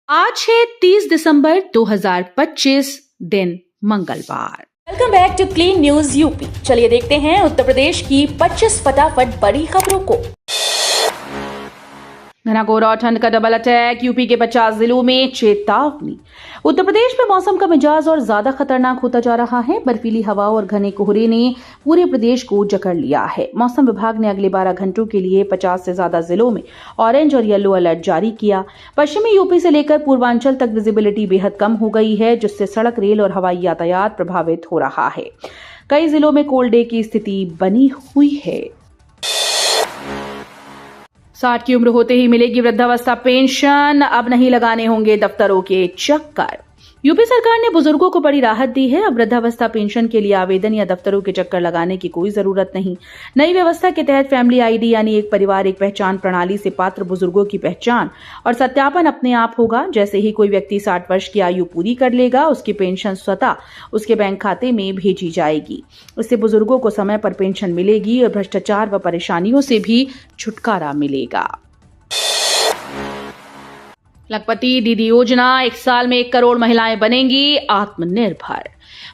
आज है 30 दिसंबर 2025 दिन मंगलवार। Welcome back to clean news UP. चलिए देखते हैं उत्तर प्रदेश की 25 फटाफट बड़ी खबरों को। घना कोहरा और ठंड का डबल अटैक, यूपी के 50 जिलों में चेतावनी। उत्तर प्रदेश में मौसम का मिजाज और ज्यादा खतरनाक होता जा रहा है। बर्फीली हवाओं और घने कोहरे ने पूरे प्रदेश को जकड़ लिया है। मौसम विभाग ने अगले 12 घंटों के लिए 50 से ज्यादा जिलों में ऑरेंज और येलो अलर्ट जारी किया। पश्चिमी यूपी से लेकर पूर्वांचल तक विजिबिलिटी बेहद कम हो गई है, जिससे सड़क, रेल और हवाई यातायात प्रभावित हो रहा है। कई जिलों में कोल्ड डे की स्थिति बनी हुई है। 60 की उम्र होते ही मिलेगी वृद्धावस्था पेंशन, अब नहीं लगाने होंगे दफ्तरों के चक्कर। यूपी सरकार ने बुजुर्गों को बड़ी राहत दी है। अब वृद्धावस्था पेंशन के लिए आवेदन या दफ्तरों के चक्कर लगाने की कोई जरूरत नहीं। नई व्यवस्था के तहत फैमिली आईडी यानी एक परिवार एक पहचान प्रणाली से पात्र बुजुर्गों की पहचान और सत्यापन अपने आप होगा। जैसे ही कोई व्यक्ति 60 वर्ष की आयु पूरी कर लेगा, उसकी पेंशन स्वतः उसके बैंक खाते में भेजी जाएगी। इससे बुजुर्गों को समय पर पेंशन मिलेगी और भ्रष्टाचार व परेशानियों से भी छुटकारा मिलेगा। लखपति दीदी योजना, 1 साल में 1 करोड़ महिलाएं बनेंगी आत्मनिर्भर।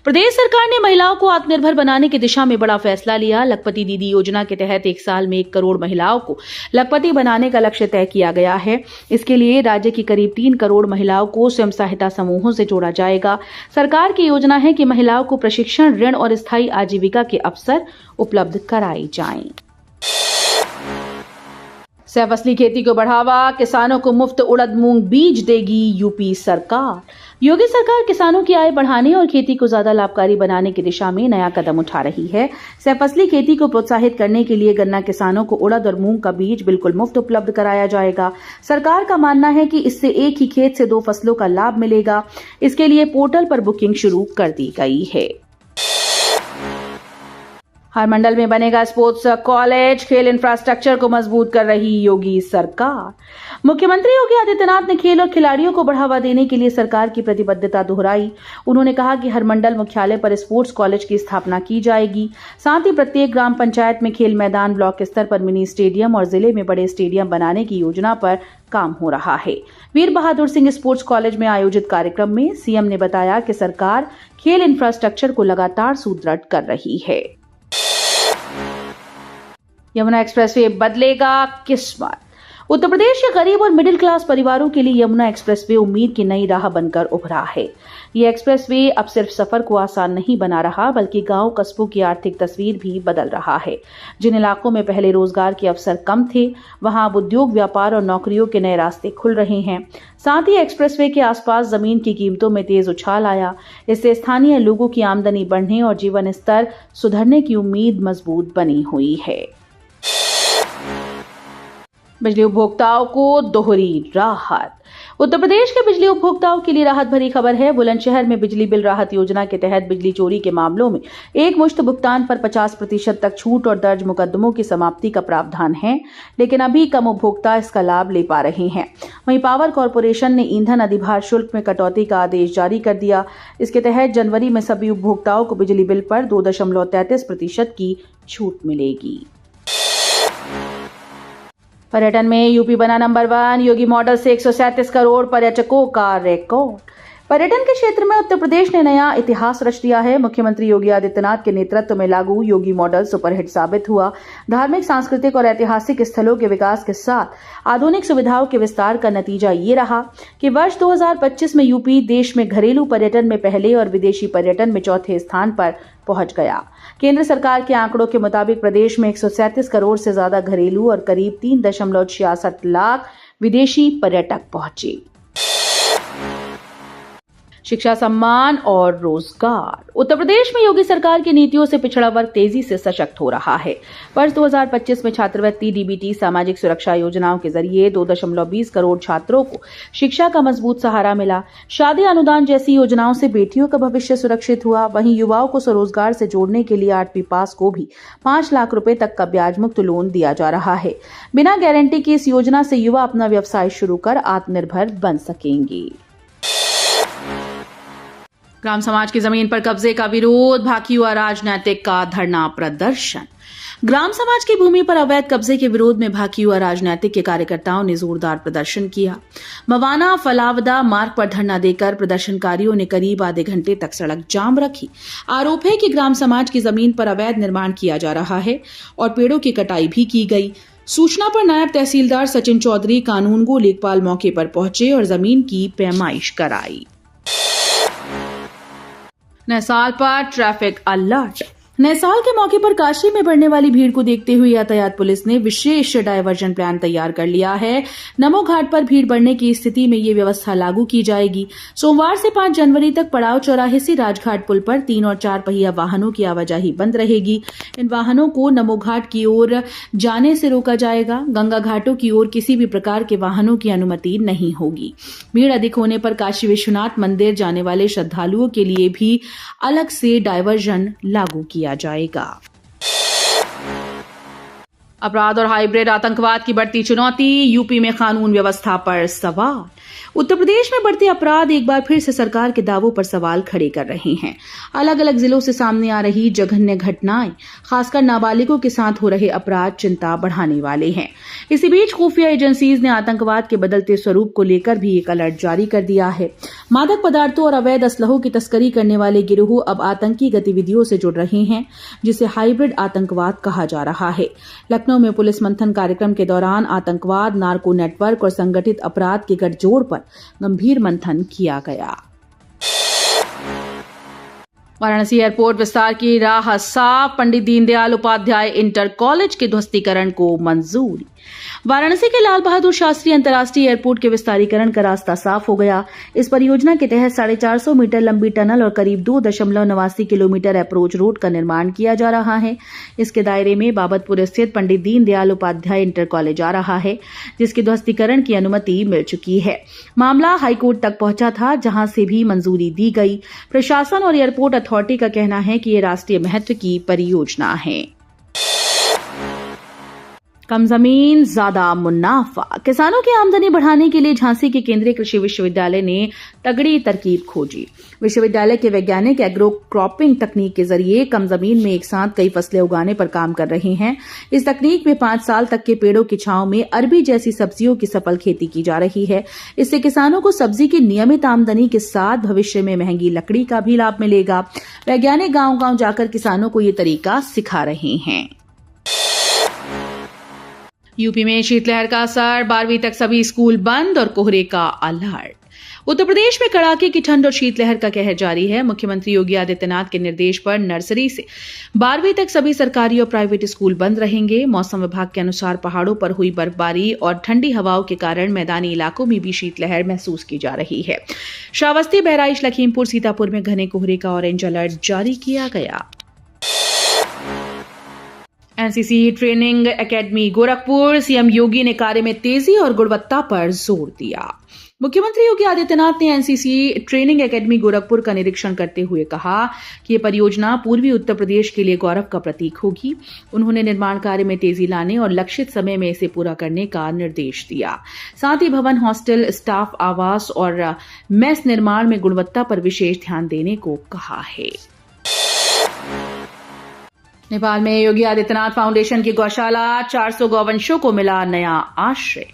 प्रदेश सरकार ने महिलाओं को आत्मनिर्भर बनाने की दिशा में बड़ा फैसला लिया। लखपति दीदी योजना के तहत 1 साल में 1 करोड़ महिलाओं को लखपति बनाने का लक्ष्य तय किया गया है। इसके लिए राज्य की करीब 3 करोड़ महिलाओं को स्वयं सहायता समूहों से जोड़ा जाएगा। सरकार की योजना है कि महिलाओं को प्रशिक्षण, ऋण और स्थायी आजीविका के अवसर उपलब्ध कराए जाएं। सह फसली खेती को बढ़ावा, किसानों को मुफ्त उड़द मूंग बीज देगी यूपी सरकार। योगी सरकार किसानों की आय बढ़ाने और खेती को ज्यादा लाभकारी बनाने की दिशा में नया कदम उठा रही है। सह फसली खेती को प्रोत्साहित करने के लिए गन्ना किसानों को उड़द और मूंग का बीज बिल्कुल मुफ्त उपलब्ध कराया जाएगा। सरकार का मानना है कि इससे एक ही खेत से 2 फसलों का लाभ मिलेगा। इसके लिए पोर्टल पर बुकिंग शुरू कर दी गई है। हर मंडल में बनेगा स्पोर्ट्स कॉलेज, खेल इंफ्रास्ट्रक्चर को मजबूत कर रही योगी सरकार। मुख्यमंत्री योगी आदित्यनाथ ने खेल और खिलाड़ियों को बढ़ावा देने के लिए सरकार की प्रतिबद्धता दोहराई। उन्होंने कहा कि हर मंडल मुख्यालय पर स्पोर्ट्स कॉलेज की स्थापना की जाएगी। साथ ही प्रत्येक ग्राम पंचायत में खेल मैदान, ब्लॉक स्तर पर मिनी स्टेडियम और जिले में बड़े स्टेडियम बनाने की योजना पर काम हो रहा है। वीर बहादुर सिंह स्पोर्ट्स कॉलेज में आयोजित कार्यक्रम में सीएम ने बताया कि सरकार खेल इंफ्रास्ट्रक्चर को लगातार सुदृढ़ कर रही है। यमुना एक्सप्रेसवे बदलेगा किस्मत। उत्तर प्रदेश के गरीब और मिडिल क्लास परिवारों के लिए यमुना एक्सप्रेसवे उम्मीद की नई राह बनकर उभरा है। ये एक्सप्रेसवे अब सिर्फ सफर को आसान नहीं बना रहा, बल्कि गांव कस्बों की आर्थिक तस्वीर भी बदल रहा है। जिन इलाकों में पहले रोजगार के अवसर कम थे, वहां अब उद्योग, व्यापार और नौकरियों के नए रास्ते खुल रहे हैं। साथ ही एक्सप्रेसवे के आसपास जमीन की कीमतों में तेज उछाल आया। इससे स्थानीय लोगों की आमदनी बढ़ने और जीवन स्तर सुधरने की उम्मीद मजबूत बनी हुई है। बिजली उपभोक्ताओं को दोहरी राहत। उत्तर प्रदेश के बिजली उपभोक्ताओं के लिए राहत भरी खबर है। बुलंदशहर में बिजली बिल राहत योजना के तहत बिजली चोरी के मामलों में एक मुश्त भुगतान पर 50% तक छूट और दर्ज मुकदमों की समाप्ति का प्रावधान है, लेकिन अभी कम उपभोक्ता इसका लाभ ले पा रहे हैं। वहीं पावर कॉरपोरेशन ने ईंधन अधिभार शुल्क में कटौती का आदेश जारी कर दिया। इसके तहत जनवरी में सभी उपभोक्ताओं को बिजली बिल पर 2.33% की छूट मिलेगी। पर्यटन में यूपी बना नंबर 1। योगी मॉडल से 137 करोड़ पर्यटकों का रिकॉर्ड। पर्यटन के क्षेत्र में उत्तर प्रदेश ने नया इतिहास रच दिया है। मुख्यमंत्री योगी आदित्यनाथ के नेतृत्व में लागू योगी मॉडल सुपरहिट साबित हुआ। धार्मिक, सांस्कृतिक और ऐतिहासिक स्थलों के विकास के साथ आधुनिक सुविधाओं के विस्तार का नतीजा ये रहा कि वर्ष 2025 में यूपी देश में घरेलू पर्यटन में पहले और विदेशी पर्यटन में चौथे स्थान पर पहुंच गया। केंद्र सरकार के आंकड़ों के मुताबिक प्रदेश में 137 करोड़ से ज्यादा घरेलू और करीब 3.66 लाख विदेशी पर्यटक पहुंचे। शिक्षा, सम्मान और रोजगार। उत्तर प्रदेश में योगी सरकार की नीतियों से पिछड़ा वर्ग तेजी से सशक्त हो रहा है। वर्ष 2025 में छात्रवृत्ति, डीबीटी, सामाजिक सुरक्षा योजनाओं के जरिए 2.20 करोड़ छात्रों को शिक्षा का मजबूत सहारा मिला। शादी अनुदान जैसी योजनाओं से बेटियों का भविष्य सुरक्षित हुआ। वहीं युवाओं को स्वरोजगार से जोड़ने के लिए 8वीं पास को भी 5 लाख रुपए तक का ब्याज मुक्त लोन दिया जा रहा है। बिना गारंटी की इस योजना से युवा अपना व्यवसाय शुरू कर आत्मनिर्भर बन सकेंगे। ग्राम समाज की जमीन पर कब्जे का विरोध, भाकी हुआ राजनैतिक का धरना प्रदर्शन। ग्राम समाज की भूमि पर अवैध कब्जे के विरोध में भाकी हुआ राजनीतिक के कार्यकर्ताओं ने जोरदार प्रदर्शन किया। मवाना फलावदा मार्ग पर धरना देकर प्रदर्शनकारियों ने करीब आधे घंटे तक सड़क जाम रखी। आरोप है कि ग्राम समाज की जमीन पर अवैध निर्माण किया जा रहा है और पेड़ों की कटाई भी की गई। सूचना पर नायब तहसीलदार सचिन चौधरी कानूनगो लेखपाल मौके पर पहुंचे और जमीन की पैमाइश कराई। नए साल पर ट्रैफिक अलर्ट। नए साल के मौके पर काशी में बढ़ने वाली भीड़ को देखते हुए यातायात पुलिस ने विशेष डायवर्जन प्लान तैयार कर लिया है। नमो घाट पर भीड़ बढ़ने की स्थिति में ये व्यवस्था लागू की जाएगी। सोमवार से 5 जनवरी तक पड़ाव चौराहे से राजघाट पुल पर 3 और 4 पहिया वाहनों की आवाजाही बंद रहेगी। इन वाहनों को नमो घाट की ओर जाने से रोका जाएगा। गंगा घाटों की ओर किसी भी प्रकार के वाहनों की अनुमति नहीं होगी। भीड़ अधिक होने पर काशी विश्वनाथ मंदिर जाने वाले श्रद्धालुओं के लिए भी अलग से डायवर्जन लागू किया जाएगा। अपराध और हाइब्रिड आतंकवाद की बढ़ती चुनौती, यूपी में कानून व्यवस्था पर सवाल। उत्तर प्रदेश में बढ़ते अपराध एक बार फिर से सरकार के दावों पर सवाल खड़े कर रहे हैं। अलग अलग जिलों से सामने आ रही जघन्य घटनाएं, खासकर नाबालिगों के साथ हो रहे अपराध चिंता बढ़ाने वाले हैं। इसी बीच खुफिया एजेंसीज ने आतंकवाद के बदलते स्वरूप को लेकर भी एक अलर्ट जारी कर दिया है। मादक पदार्थों और अवैध असलहों की तस्करी करने वाले गिरोह अब आतंकी गतिविधियों से जुड़ रहे हैं, जिसे हाइब्रिड आतंकवाद कहा जा रहा है। लखनऊ में पुलिस मंथन कार्यक्रम के दौरान आतंकवाद, नार्को नेटवर्क और संगठित अपराध के गठजोड़ पर गंभीर मंथन किया गया। वाराणसी एयरपोर्ट विस्तार की राह साफ, पंडित दीनदयाल उपाध्याय इंटर कॉलेज के ध्वस्तीकरण को मंजूरी। वाराणसी के लाल बहादुर शास्त्री अंतर्राष्ट्रीय एयरपोर्ट के विस्तारीकरण का रास्ता साफ हो गया। इस परियोजना के तहत 450 मीटर लंबी टनल और करीब 2.89 किलोमीटर अप्रोच रोड का निर्माण किया जा रहा है। इसके दायरे में बाबतपुर स्थित पंडित दीनदयाल उपाध्याय इंटर कॉलेज आ रहा है, जिसके ध्वस्तीकरण की अनुमति मिल चुकी है। मामला हाईकोर्ट तक पहुंचा था, जहां से भी मंजूरी दी गई। प्रशासन और एयरपोर्ट अथॉरिटी का कहना है कि यह राष्ट्रीय महत्व की परियोजना है। कम जमीन ज्यादा मुनाफा। किसानों की आमदनी बढ़ाने के लिए झांसी के केंद्रीय कृषि विश्वविद्यालय ने तगड़ी तरकीब खोजी। विश्वविद्यालय के वैज्ञानिक एग्रो क्रॉपिंग तकनीक के जरिए कम जमीन में एक साथ कई फसलें उगाने पर काम कर रहे हैं। इस तकनीक में 5 साल तक के पेड़ों की छांव में अरबी जैसी सब्जियों की सफल खेती की जा रही है। इससे किसानों को सब्जी की नियमित आमदनी के साथ भविष्य में महंगी लकड़ी का भी लाभ मिलेगा। वैज्ञानिक गांव-गांव जाकर किसानों को ये तरीका सिखा रहे हैं। यूपी में शीतलहर का असर, 12वीं तक सभी स्कूल बंद और कोहरे का अलर्ट। उत्तर प्रदेश में कड़ाके की ठंड और शीतलहर का कहर जारी है। मुख्यमंत्री योगी आदित्यनाथ के निर्देश पर नर्सरी से 12वीं तक सभी सरकारी और प्राइवेट स्कूल बंद रहेंगे। मौसम विभाग के अनुसार पहाड़ों पर हुई बर्फबारी और ठंडी हवाओं के कारण मैदानी इलाकों में भी शीतलहर महसूस की जा रही है। श्रावस्ती, बहराइच, लखीमपुर, सीतापुर में घने कोहरे का ऑरेंज अलर्ट जारी किया गया। NCC training academy Gorakhpur, CM Yogi ने कार्य में तेजी और गुणवत्ता पर जोर दिया। मुख्यमंत्री योगी आदित्यनाथ ने एनसीसी ट्रेनिंग एकेडमी गोरखपुर का निरीक्षण करते हुए कहा कि यह परियोजना पूर्वी उत्तर प्रदेश के लिए गौरव का प्रतीक होगी। उन्होंने निर्माण कार्य में तेजी लाने और लक्षित समय में इसे पूरा करने का निर्देश दिया। साथ ही भवन, हॉस्टल, स्टाफ आवास और मेस निर्माण में गुणवत्ता पर विशेष ध्यान देने को कहा है। नेपाल में योगी आदित्यनाथ फाउंडेशन की गौशाला, 400 गौवंशों को मिला नया आश्रय।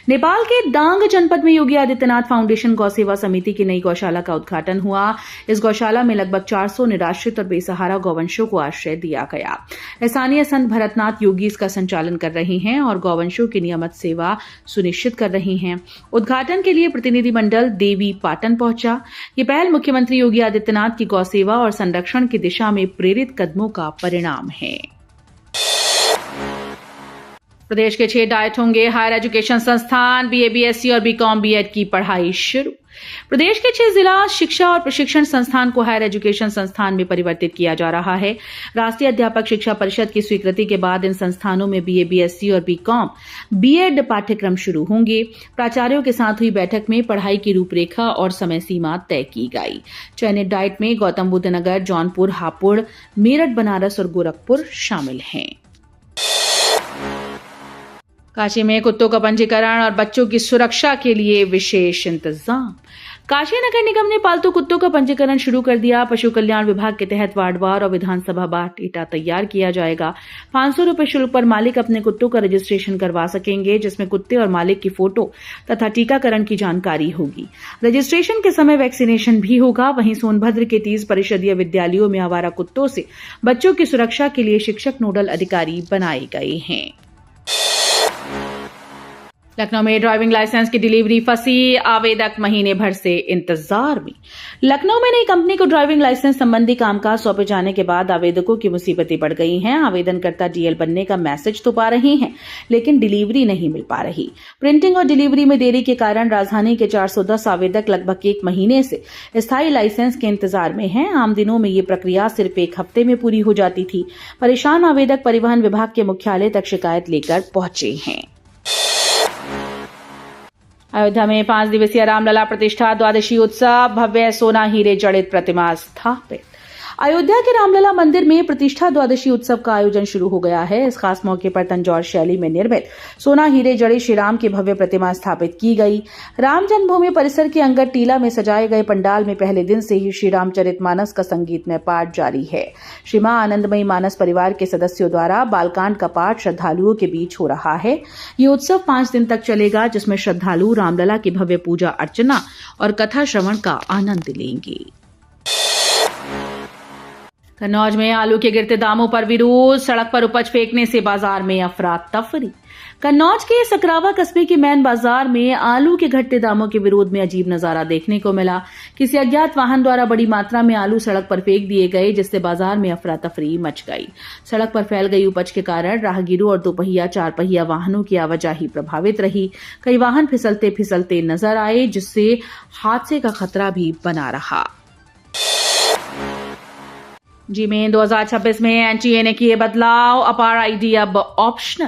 नेपाल के दांग जनपद में योगी आदित्यनाथ फाउंडेशन गौ सेवा समिति की नई गौशाला का उद्घाटन हुआ। इस गौशाला में लगभग 400 निराश्रित और बेसहारा गौवंशों को आश्रय दिया गया। स्थानीय संत भरतनाथ योगी इसका संचालन कर रहे हैं और गौवंशों की नियमित सेवा सुनिश्चित कर रहे हैं। उद्घाटन के लिए प्रतिनिधिमंडल देवी पाटन पहुंचा। ये पहल मुख्यमंत्री योगी आदित्यनाथ की गौ सेवा और संरक्षण की दिशा में प्रेरित कदमों का परिणाम है। प्रदेश के 6 डाइट होंगे हायर एजुकेशन संस्थान, बीए, बीएससी और बीकॉम, बीएड की पढ़ाई शुरू। प्रदेश के 6 जिला शिक्षा और प्रशिक्षण संस्थान को हायर एजुकेशन संस्थान में परिवर्तित किया जा रहा है। राष्ट्रीय अध्यापक शिक्षा परिषद की स्वीकृति के बाद इन संस्थानों में बीए, बीएससी और बीकॉम, बीएड पाठ्यक्रम शुरू होंगे। प्राचार्यों के साथ हुई बैठक में पढ़ाई की रूपरेखा और समय सीमा तय की गई। चयनित डाइट में गौतम बुद्ध नगर, जौनपुर, हापुड़, मेरठ, बनारस और गोरखपुर शामिल हैं। काशी में कुत्तों का पंजीकरण और बच्चों की सुरक्षा के लिए विशेष इंतजाम। काशी नगर निगम ने पालतू कुत्तों का पंजीकरण शुरू कर दिया। पशु कल्याण विभाग के तहत वार्डवार और विधानसभा बार डेटा तैयार किया जाएगा। 500 रुपए शुल्क पर मालिक अपने कुत्तों का रजिस्ट्रेशन करवा सकेंगे, जिसमें कुत्ते और मालिक की फोटो तथा टीकाकरण की जानकारी होगी। रजिस्ट्रेशन के समय वैक्सीनेशन भी होगा। वहीं सोनभद्र के 30 परिषदीय विद्यालयों में आवारा कुत्तों से बच्चों की सुरक्षा के लिए शिक्षक नोडल अधिकारी बनाए गए हैं। लखनऊ में ड्राइविंग लाइसेंस की डिलीवरी फंसी, आवेदक महीने भर से इंतजार में। लखनऊ में नई कंपनी को ड्राइविंग लाइसेंस संबंधी कामकाज सौंपे जाने के बाद आवेदकों की मुसीबतें बढ़ गई हैं। आवेदनकर्ता डीएल बनने का मैसेज तो पा रहे हैं, लेकिन डिलीवरी नहीं मिल पा रही। प्रिंटिंग और डिलीवरी में देरी के कारण राजधानी के 410 आवेदक लगभग 1 महीने से स्थायी लाइसेंस के इंतजार में हैं। आम दिनों में ये प्रक्रिया सिर्फ 1 हफ्ते में पूरी हो जाती थी। परेशान आवेदक परिवहन विभाग के मुख्यालय तक शिकायत लेकर पहुंचे हैं। अयोध्या में 5 दिवसीय रामलला प्रतिष्ठा द्वादशी उत्सव, भव्य सोना हीरे जड़ित प्रतिमा स्थापित। अयोध्या के रामलला मंदिर में प्रतिष्ठा द्वादशी उत्सव का आयोजन शुरू हो गया है। इस खास मौके पर तंजौर शैली में निर्मित सोना हीरे जड़ित श्री राम की भव्य प्रतिमा स्थापित की गई। राम जन्मभूमि परिसर के अंगद टीला में सजाए गए पंडाल में पहले दिन से ही श्री रामचरितमानस का संगीतमय पाठ जारी है। श्री मां आनंदमयी मानस परिवार के सदस्यों द्वारा बालकांड का पाठ श्रद्धालुओं के बीच हो रहा है। ये उत्सव 5 दिन तक चलेगा, जिसमें श्रद्धालु रामलला की भव्य पूजा अर्चना और कथा श्रवण का आनंद लेंगे। कन्नौज में आलू के गिरते दामों पर विरोध, सड़क पर उपज फेंकने से बाजार में अफरा तफरी। कन्नौज के सकरावा कस्बे के मैन बाजार में आलू के घटते दामों के विरोध में अजीब नजारा देखने को मिला। किसी अज्ञात वाहन द्वारा बड़ी मात्रा में आलू सड़क पर फेंक दिए गए, जिससे बाजार में अफरा तफरी मच गई। सड़क पर फैल गई उपज के कारण राहगीरों और 2 पहिया 4 पहिया वाहनों की आवाजाही प्रभावित रही। कई वाहन फिसलते फिसलते नजर आए, जिससे हादसे का खतरा भी बना रहा। जी मेन 2026 में एनटीए ने किए बदलाव, अपार आईडी अब ऑप्शनल।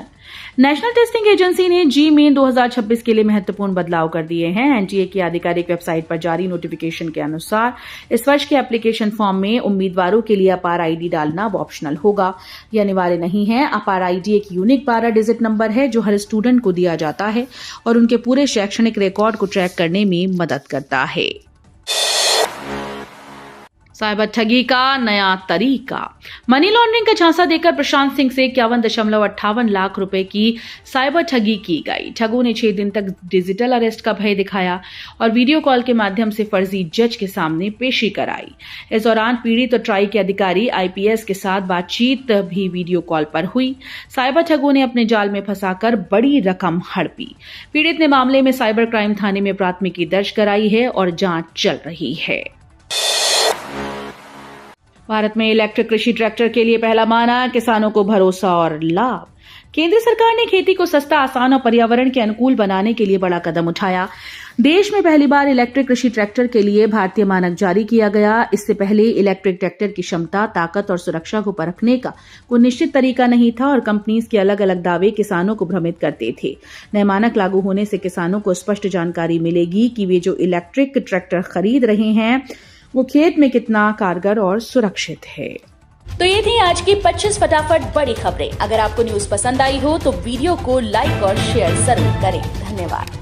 नेशनल टेस्टिंग एजेंसी ने जी मेन 2026 के लिए महत्वपूर्ण बदलाव कर दिए हैं। एनटीए की आधिकारिक वेबसाइट पर जारी नोटिफिकेशन के अनुसार इस वर्ष के एप्लीकेशन फॉर्म में उम्मीदवारों के लिए अपार आईडी डालना अब ऑप्शनल होगा। यह अनिवार्य नहीं है। अपार आईडी एक यूनिक 12 डिजिट नंबर है जो हर स्टूडेंट को दिया जाता है और उनके पूरे शैक्षणिक रिकॉर्ड को ट्रैक करने में मदद करता है। साइबर ठगी का नया तरीका। मनी लॉन्ड्रिंग का झांसा देकर प्रशांत सिंह से 51.58 लाख रुपए की साइबर ठगी की गई। ठगों ने 6 दिन तक डिजिटल अरेस्ट का भय दिखाया और वीडियो कॉल के माध्यम से फर्जी जज के सामने पेशी कराई। इस दौरान पीड़ित और ट्राई के अधिकारी आईपीएस के साथ बातचीत भी वीडियो कॉल पर हुई। साइबर ठगों ने अपने जाल में फंसाकर बड़ी रकम हड़पी। पीड़ित ने मामले में साइबर क्राइम थाने में प्राथमिकी दर्ज कराई है और जांच चल रही है। भारत में इलेक्ट्रिक कृषि ट्रैक्टर के लिए पहला मानक, किसानों को भरोसा और लाभ। केंद्र सरकार ने खेती को सस्ता, आसान और पर्यावरण के अनुकूल बनाने के लिए बड़ा कदम उठाया। देश में पहली बार इलेक्ट्रिक कृषि ट्रैक्टर के लिए भारतीय मानक जारी किया गया। इससे पहले इलेक्ट्रिक ट्रैक्टर की क्षमता, ताकत और सुरक्षा को परखने का कोई निश्चित तरीका नहीं था और कंपनीज के अलग अलग दावे किसानों को भ्रमित करते थे। नए मानक लागू होने से किसानों को स्पष्ट जानकारी मिलेगी कि वे जो इलेक्ट्रिक ट्रैक्टर खरीद रहे हैं वो खेत में कितना कारगर और सुरक्षित है। तो ये थी आज की 25 फटाफट बड़ी खबरें। अगर आपको न्यूज पसंद आई हो तो वीडियो को लाइक और शेयर जरूर करें। धन्यवाद।